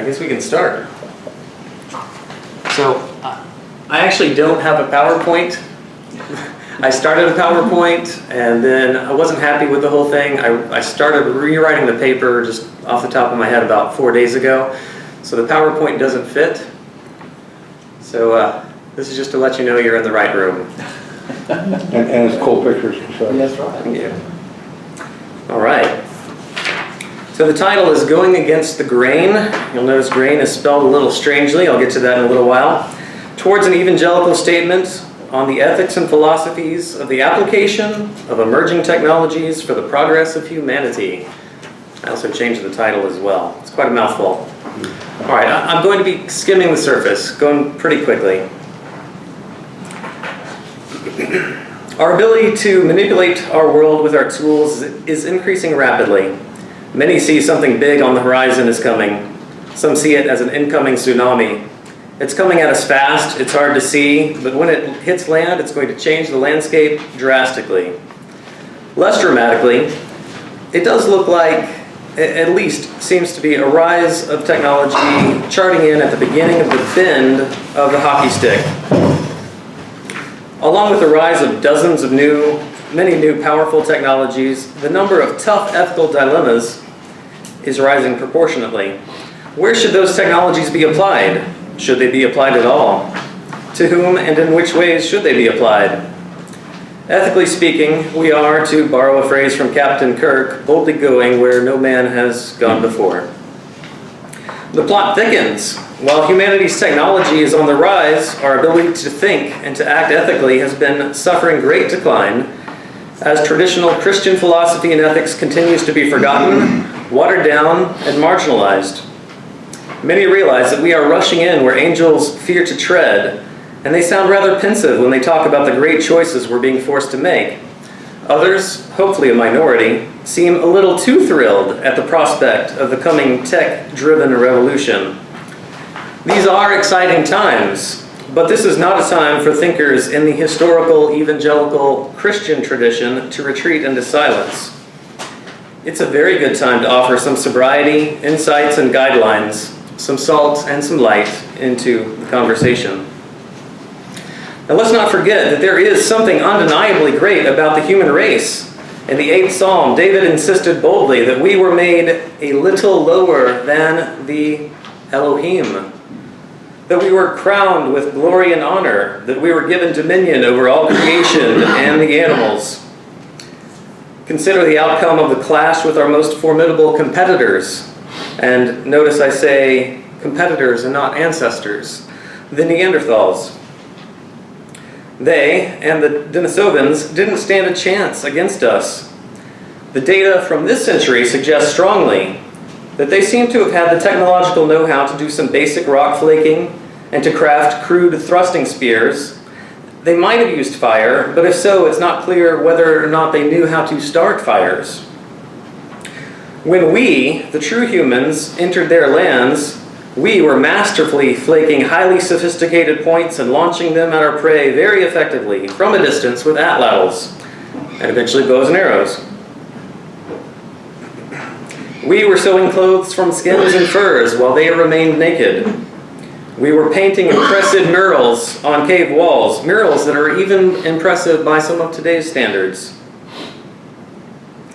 I guess we can start. So, I actually don't have a PowerPoint. I started a PowerPoint, and then I wasn't happy with the whole thing. I started rewriting the paper just off the top of my head about 4 days ago. So the PowerPoint doesn't fit. So this is just to let you know you're in the right room. And it's cool pictures. So. That's right. Thank you. All right. So the title is Going Against the Grain. You'll notice grain is spelled a little strangely. I'll get to that in a little while. Towards an evangelical statement on the ethics and philosophies of the application of emerging technologies for the progress of humanity. I also changed the title as well. It's quite a mouthful. All right, I'm going to be skimming the surface, going pretty quickly. Our ability to manipulate our world with our tools is increasing rapidly. Many see something big on the horizon is coming. Some see it as an incoming tsunami. It's coming at us fast, it's hard to see, but when it hits land, it's going to change the landscape drastically. Less dramatically, it does look like, at least seems to be, a rise of technology charting in at the beginning of the bend of the hockey stick. Along with the rise of dozens of many new powerful technologies, the number of tough ethical dilemmas is rising proportionately. Where should those technologies be applied? Should they be applied at all? To whom and in which ways should they be applied? Ethically speaking, we are, to borrow a phrase from Captain Kirk, boldly going where no man has gone before. The plot thickens. While humanity's technology is on the rise, our ability to think and to act ethically has been suffering great decline as traditional Christian philosophy and ethics continues to be forgotten, watered down, and marginalized. Many realize that we are rushing in where angels fear to tread, and they sound rather pensive when they talk about the great choices we're being forced to make. Others, hopefully a minority, seem a little too thrilled at the prospect of the coming tech-driven revolution. These are exciting times, but this is not a time for thinkers in the historical evangelical Christian tradition to retreat into silence. It's a very good time to offer some sobriety, insights, and guidelines, some salt and some light into the conversation. Now let's not forget that there is something undeniably great about the human race. In the 8th Psalm, David insisted boldly that we were made a little lower than the Elohim, that we were crowned with glory and honor, that we were given dominion over all creation and the animals. Consider the outcome of the clash with our most formidable competitors. And notice I say competitors and not ancestors, the Neanderthals. They and the Denisovans didn't stand a chance against us. The data from this century suggests strongly that they seem to have had the technological know-how to do some basic rock flaking and to craft crude thrusting spears. They might have used fire, but if so, it's not clear whether or not they knew how to start fires. When we, the true humans, entered their lands, we were masterfully flaking highly sophisticated points and launching them at our prey very effectively from a distance with atlatls and eventually bows and arrows. We were sewing clothes from skins and furs while they remained naked. We were painting impressive murals on cave walls, murals that are even impressive by some of today's standards.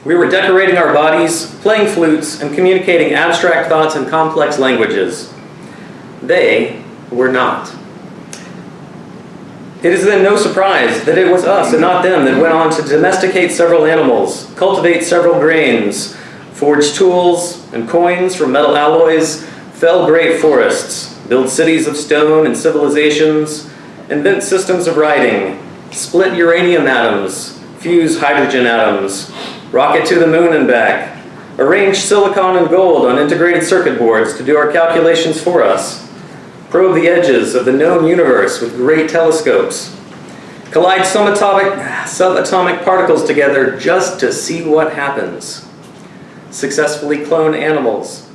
We were decorating our bodies, playing flutes, and communicating abstract thoughts in complex languages. They were not. It is then no surprise that it was us and not them that went on to domesticate several animals, cultivate several grains, forge tools and coins from metal alloys, fell great forests, build cities of stone and civilizations, invent systems of writing, split uranium atoms, fuse hydrogen atoms, rocket to the moon and back, arrange silicon and gold on integrated circuit boards to do our calculations for us, probe the edges of the known universe with great telescopes, collide subatomic particles together just to see what happens, successfully clone animals,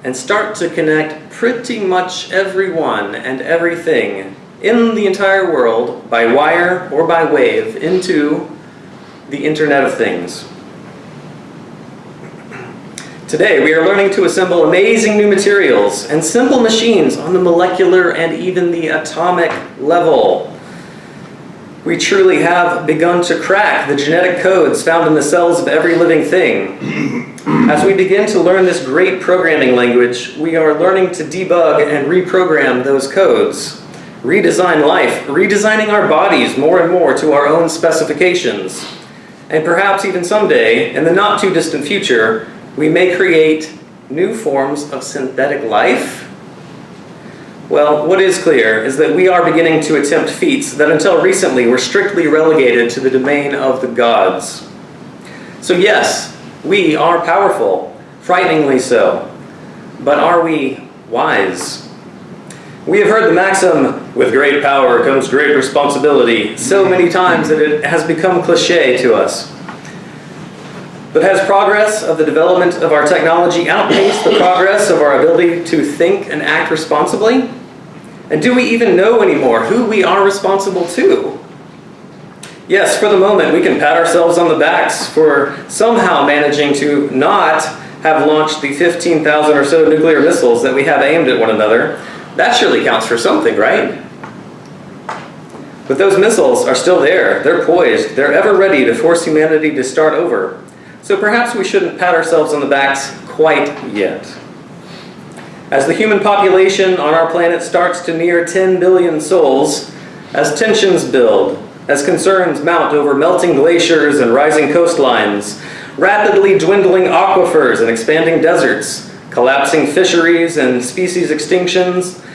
and start to connect pretty much everyone and everything in the entire world by wire or by wave into the Internet of Things. Today, we are learning to assemble amazing new materials and simple machines on the molecular and even the atomic level. We truly have begun to crack the genetic codes found in the cells of every living thing. As we begin to learn this great programming language, we are learning to debug and reprogram those codes, redesign life, redesigning our bodies more and more to our own specifications. And perhaps even someday, in the not too distant future, we may create new forms of synthetic life. Well, what is clear is that we are beginning to attempt feats that until recently were strictly relegated to the domain of the gods. So yes, we are powerful, frighteningly so. But are we wise? We have heard the maxim, with great power comes great responsibility, so many times that it has become cliché to us. But has progress of the development of our technology outpaced the progress of our ability to think and act responsibly? And do we even know anymore who we are responsible to? Yes, for the moment, we can pat ourselves on the backs for somehow managing to not have launched the 15,000 or so nuclear missiles that we have aimed at one another. That surely counts for something, right? But those missiles are still there. They're poised. They're ever ready to force humanity to start over. So perhaps we shouldn't pat ourselves on the backs quite yet. As the human population on our planet starts to near 10 billion souls, as tensions build, as concerns mount over melting glaciers and rising coastlines, rapidly dwindling aquifers and expanding deserts, collapsing fisheries and species extinctions,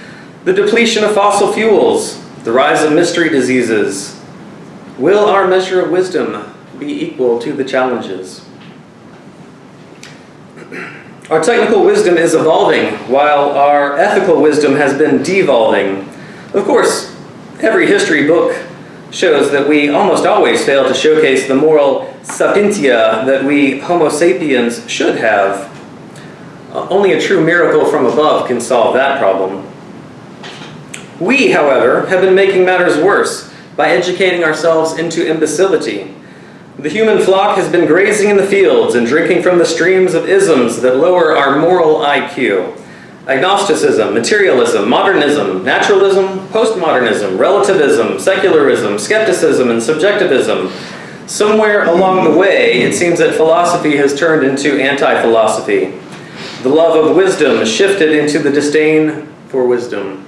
the depletion of fossil fuels, the rise of mystery diseases, will our measure of wisdom be equal to the challenges? Our technical wisdom is evolving, while our ethical wisdom has been devolving. Of course, every history book shows that we almost always fail to showcase the moral sapientia that we Homo sapiens should have. Only a true miracle from above can solve that problem. We, however, have been making matters worse by educating ourselves into imbecility. The human flock has been grazing in the fields and drinking from the streams of isms that lower our moral IQ. Agnosticism, materialism, modernism, naturalism, postmodernism, relativism, secularism, skepticism, and subjectivism. Somewhere along the way, it seems that philosophy has turned into anti-philosophy. The love of wisdom shifted into the disdain for wisdom.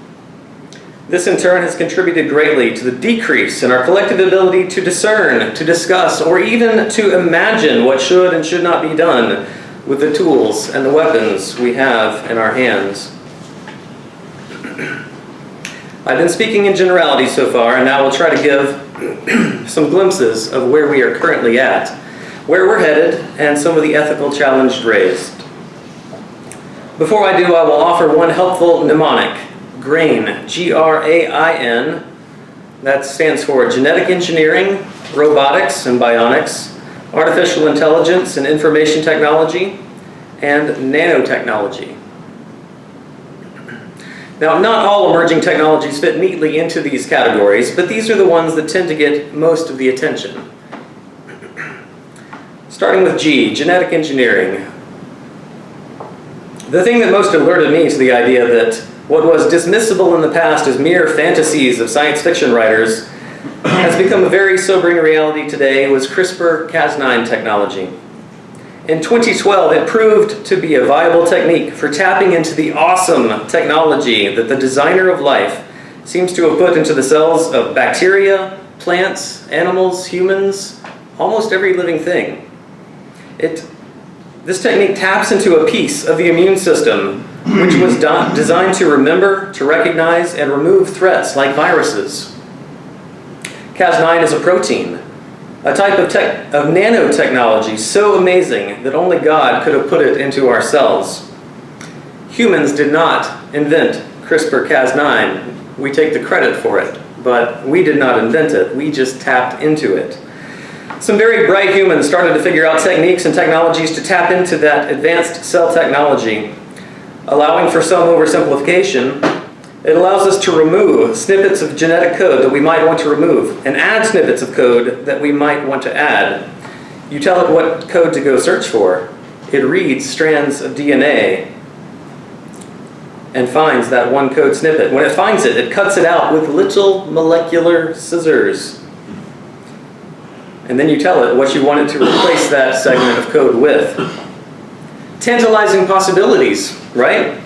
This in turn has contributed greatly to the decrease in our collective ability to discern, to discuss, or even to imagine what should and should not be done with the tools and the weapons we have in our hands. I've been speaking in generality so far, and now we'll try to give some glimpses of where we are currently at, where we're headed, and some of the ethical challenges raised. Before I do, I will offer one helpful mnemonic. G.R.A.I.N, G.R.A.I.N, that stands for Genetic Engineering, Robotics and Bionics, Artificial Intelligence and Information Technology, and Nanotechnology. Now, not all emerging technologies fit neatly into these categories, but these are the ones that tend to get most of the attention. Starting with G, Genetic Engineering. The thing that most alerted me to the idea that what was dismissible in the past as mere fantasies of science fiction writers has become a very sobering reality today was CRISPR-Cas9 technology. In 2012, it proved to be a viable technique for tapping into the awesome technology that the designer of life seems to have put into the cells of bacteria, plants, animals, humans, almost every living thing. This technique taps into a piece of the immune system which was designed to remember, to recognize, and remove threats like viruses. Cas9 is a protein, a type of nanotechnology so amazing that only God could have put it into our cells. Humans did not invent CRISPR-Cas9. We take the credit for it, but we did not invent it. We just tapped into it. Some very bright humans started to figure out techniques and technologies to tap into that advanced cell technology. Allowing for some oversimplification, it allows us to remove snippets of genetic code that we might want to remove and add snippets of code that we might want to add. You tell it what code to go search for. it reads strands of DNA and finds that one code snippet. When it finds it, it cuts it out with little molecular scissors. And then you tell it what you want it to replace that segment of code with. Tantalizing possibilities, right?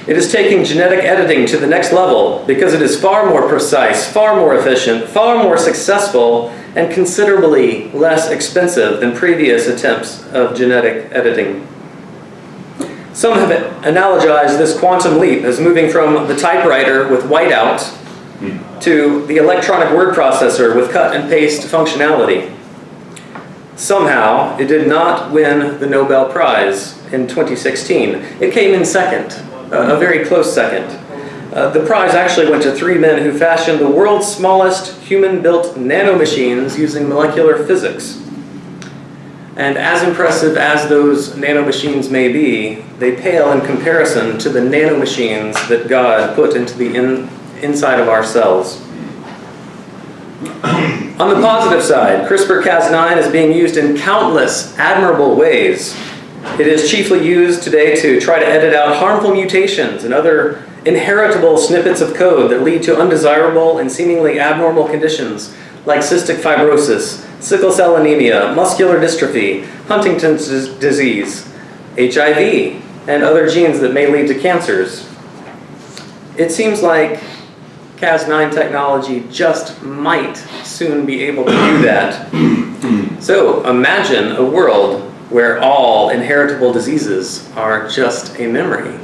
It is taking genetic editing to the next level because it is far more precise, far more efficient, far more successful, and considerably less expensive than previous attempts of genetic editing. Some have analogized this quantum leap as moving from the typewriter with whiteout to the electronic word processor with cut and paste functionality. Somehow, it did not win the Nobel Prize in 2016. It came in second, a very close second. The prize actually went to 3 men who fashioned the world's smallest human-built nanomachines using molecular physics. And as impressive as those nanomachines may be, they pale in comparison to the nanomachines that God put into the inside of our cells. On the positive side, CRISPR-Cas9 is being used in countless admirable ways. It is chiefly used today to try to edit out harmful mutations and other inheritable snippets of code that lead to undesirable and seemingly abnormal conditions like cystic fibrosis, sickle cell anemia, muscular dystrophy, Huntington's disease, HIV, and other genes that may lead to cancers. It seems like Cas9 technology just might soon be able to do that. So imagine a world where all inheritable diseases are just a memory.